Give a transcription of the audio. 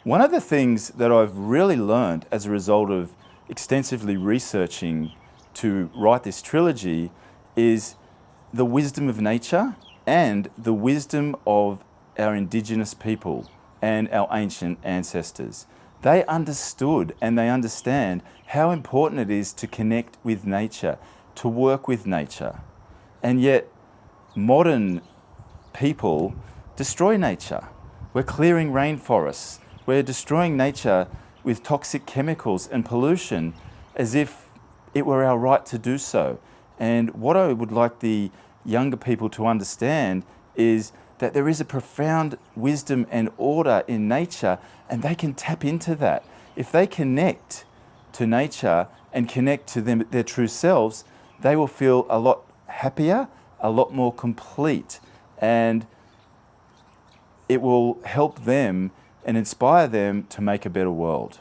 One of the things that I've really learned as a result of extensively researching to write this trilogy is the wisdom of nature and the wisdom of our indigenous people and our ancient ancestors. They understood and they understand how important it is to connect with nature, to work with nature. And yet, modern people destroy nature. We're clearing rainforests. We're destroying nature with toxic chemicals and pollution as if it were our right to do so. And what I would like the younger people to understand is that there is a profound wisdom and order in nature, and they can tap into that. If they connect to nature and connect to their true selves, they will feel a lot happier, a lot more complete, and it will help them and inspire them to make a better world.